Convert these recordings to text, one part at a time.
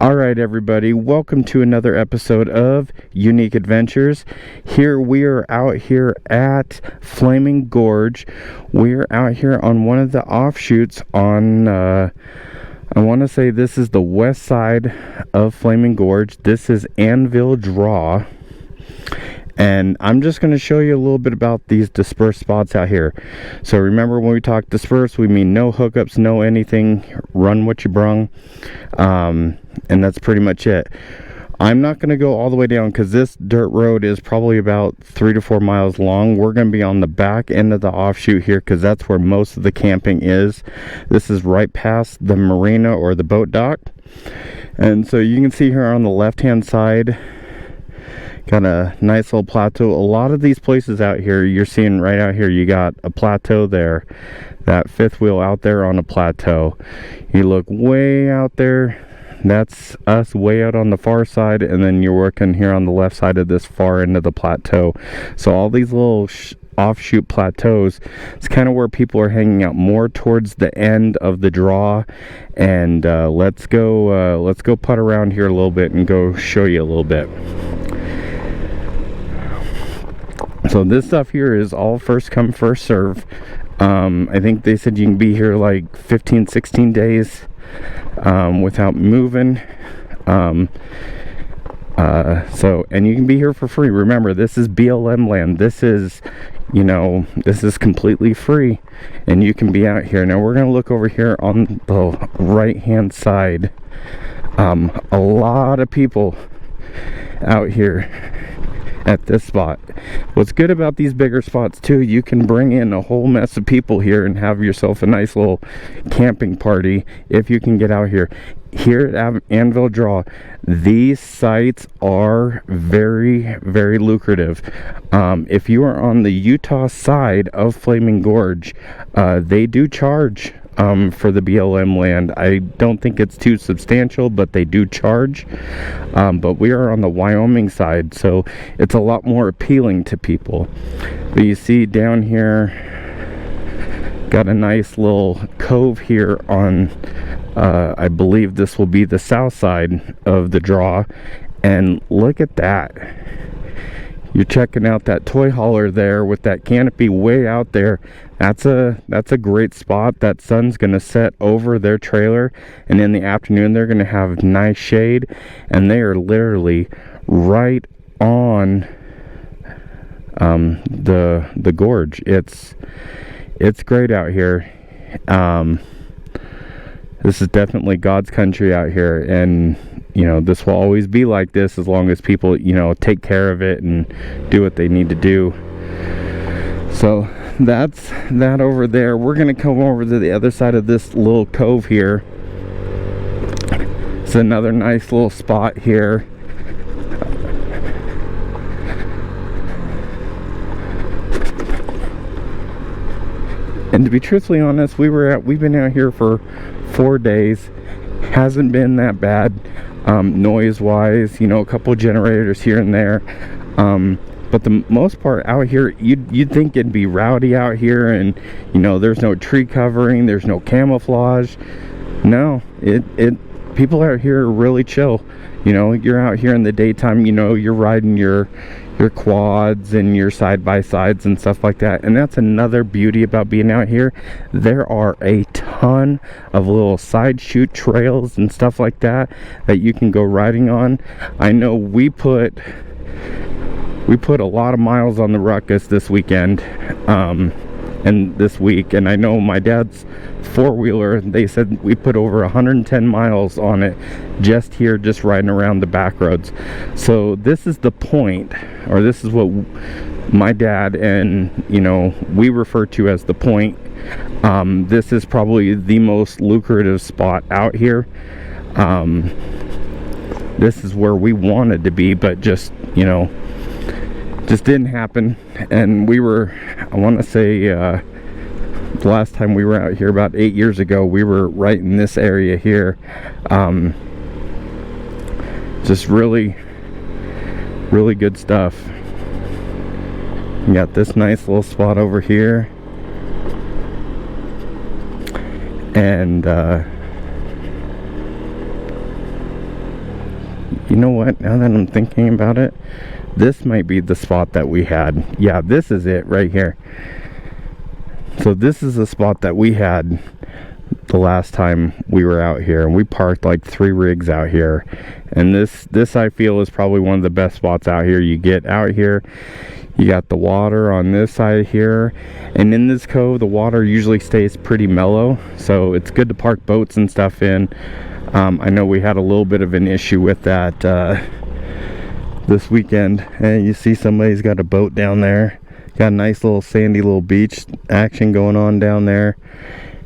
Alright everybody, welcome to another episode of Unique Adventures. Here we are out here at Flaming Gorge. We're out here on one of the offshoots on, I want to say this is the west side of Flaming Gorge. This is Anvil Draw. And I'm just going to show you a little bit about these dispersed spots out here. So remember, when we talk dispersed, we mean no hookups, no anything, run what you brung. And that's pretty much it. I'm not going to go all the way down because this dirt road is probably about 3 to 4 miles long. We're going to be on the back end of the offshoot here because that's where most of the camping is. This is right past the marina or the boat dock. And so you can see here on the left hand side, got a nice little plateau. A lot of these places out here, you're seeing right out here, you got a plateau there. That fifth wheel out there on a plateau. You look way out there, that's us way out on the far side, and then you're working here on the left side of this far end of the plateau. So all these little offshoot plateaus, it's kind of where people are hanging out more towards the end of the draw. And let's go putt around here a little bit and go show you a little bit. So this stuff here is all first come first serve. I think they said you can be here like 15-16 days without moving. So, and you can be here for free. Remember, this is BLM land. This is, you know, this is completely free, and you can be out here. Now we're gonna look over here on the right hand side. A lot of people out here at this spot. What's good about these bigger spots too, you can bring in a whole mess of people here and have yourself a nice little camping party if you can get out here. Here at Anvil Draw, these sites are very, very lucrative. If you are on the Utah side of Flaming Gorge, they do charge for the BLM land. I don't think it's too substantial, but they do charge. But we are on the Wyoming side, so it's a lot more appealing to people. But you see down here, got a nice little cove here on, I believe this will be the south side of the draw. And look at that. You're checking out that toy hauler there with that canopy way out there. That's a great spot. That sun's gonna set over their trailer, and in the afternoon they're gonna have nice shade, and they are literally right on the gorge. It's great out here. This is definitely God's country out here, and you know, this will always be like this as long as people, you know, take care of it and do what they need to do. So that's that over there. We're gonna come over to the other side of this little cove here. It's another nice little spot here. And to be truthfully honest, we've been out here for 4 days. Hasn't been that bad. Noise wise, you know, a couple generators here and there, but the most part out here, you'd think it'd be rowdy out here, and you know, there's no tree covering, there's no camouflage. No, people out here are really chill. You know, you're out here in the daytime, you know, you're riding your quads and your side-by-sides and stuff like that. And that's another beauty about being out here. There are a ton of little side shoot trails and stuff like that you can go riding on. I know we put a lot of miles on the Ruckus this weekend, and this week, and I know my dad's four-wheeler, they said we put over 110 miles on it just here, just riding around the back roads. So this is the point, or this is what my dad and, you know, we refer to as the point. This is probably the most lucrative spot out here. This is where we wanted to be, but just, you know, just didn't happen. And we were, I want to say, the last time we were out here about 8 years ago, we were right in this area here. Just really good stuff. You got this nice little spot over here, and You know what, now that I'm thinking about it, this might be the spot that we had. Yeah, this is it right here. So this is the spot that we had the last time we were out here, and we parked like 3 rigs out here. And this I feel is probably one of the best spots out here. You get out here, you got the water on this side here, and in this cove the water usually stays pretty mellow, so it's good to park boats and stuff in. I know we had a little bit of an issue with that this weekend, and you see somebody's got a boat down there. Got a nice little sandy little beach action going on down there.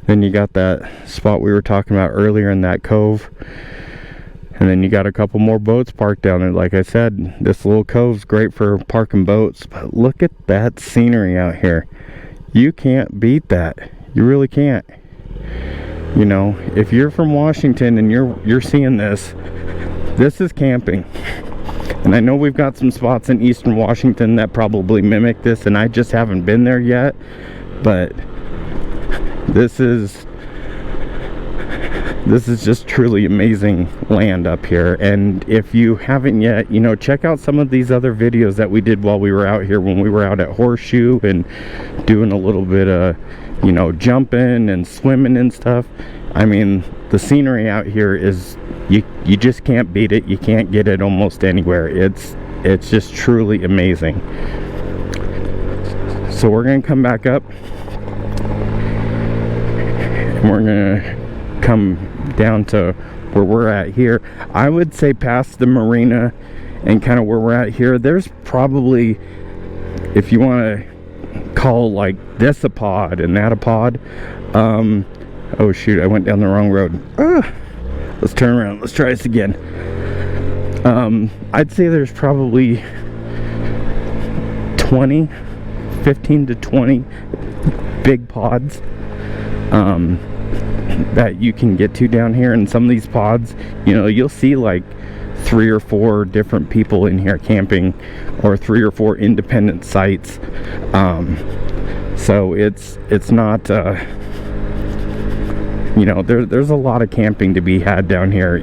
Then you got that spot we were talking about earlier in that cove, and then you got a couple more boats parked down there. Like I said, this little cove's great for parking boats, but look at that scenery out here. You can't beat that. You really can't. You know, if you're from Washington and you're seeing this is camping. And I know we've got some spots in eastern Washington that probably mimic this, and I just haven't been there yet, but this is just truly amazing land up here. And if you haven't yet, you know, check out some of these other videos that we did while we were out here, when we were out at Horseshoe and doing a little bit of, you know, jumping and swimming and stuff. I mean, the scenery out here is, you just can't beat it. You can't get it almost anywhere. It's just truly amazing. So we're gonna come back up, and we're gonna come down to where we're at here. I would say past the marina and kind of where we're at here, there's probably, if you want to call like this a pod and that a pod, oh shoot, I went down the wrong road. Let's turn around, let's try this again. I'd say there's probably 15 to 20 big pods that you can get to down here. And some of these pods, you know, you'll see like 3 or 4 different people in here camping, or 3 or 4 independent sites. So it's not you know, there's a lot of camping to be had down here,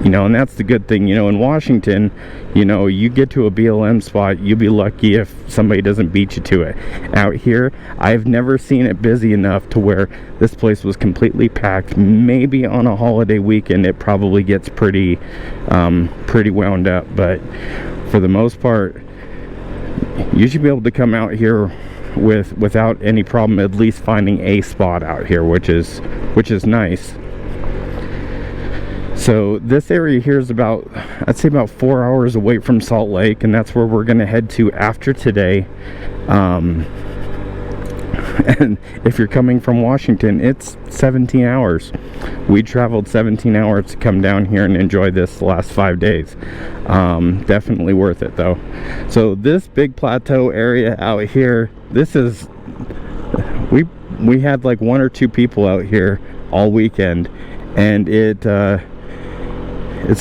you know, and that's the good thing. You know, in Washington, you know, you get to a BLM spot, you'll be lucky if somebody doesn't beat you to it. Out here, I've never seen it busy enough to where this place was completely packed. Maybe on a holiday weekend it probably gets pretty wound up, but for the most part you should be able to come out here without any problem, at least finding a spot out here, which is nice. So this area here is about, I'd say about 4 hours away from Salt Lake, and that's where we're gonna head to after today. And if you're coming from Washington, it's 17 hours. We traveled 17 hours to come down here and enjoy this the last 5 days. Definitely worth it though. So this big plateau area out here, this is, we had like 1 or 2 people out here all weekend, and it's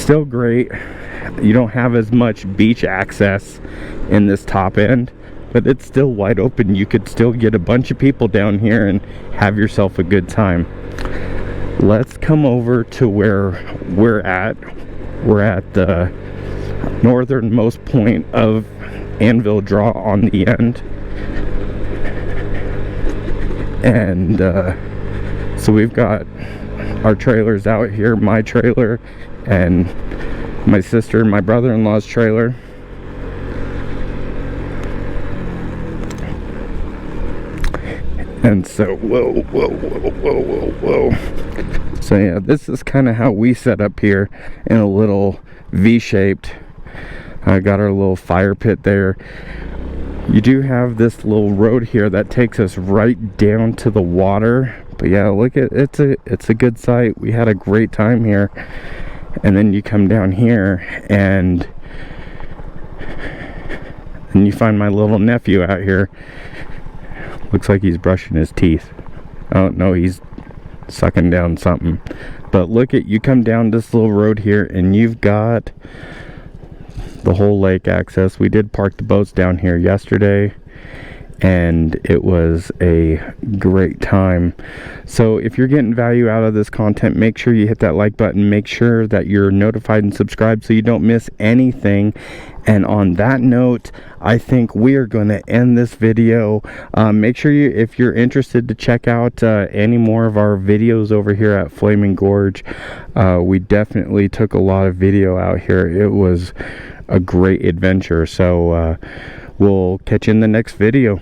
still great. You don't have as much beach access in this top end, but it's still wide open. You could still get a bunch of people down here and have yourself a good time. Let's come over to where we're at. We're at the northernmost point of Anvil Draw on the end. And so we've got our trailers out here, my trailer and my sister and my brother-in-law's trailer. And so, whoa. So yeah, this is kind of how we set up here, in a little V-shaped. I got our little fire pit there. You do have this little road here that takes us right down to the water. But yeah, look at it's a good site. We had a great time here. And then you come down here and you find my little nephew out here. Looks like he's brushing his teeth. Oh no, he's sucking down something. But look at, you come down this little road here and you've got the whole lake access. We did park the boats down here yesterday, and it was a great time. So if you're getting value out of this content, make sure you hit that like button, make sure that you're notified and subscribed so you don't miss anything. And on that note, I think we are going to end this video. Make sure you, if you're interested, to check out any more of our videos over here at Flaming Gorge. We definitely took a lot of video out here. It was a great adventure. So we'll catch you in the next video.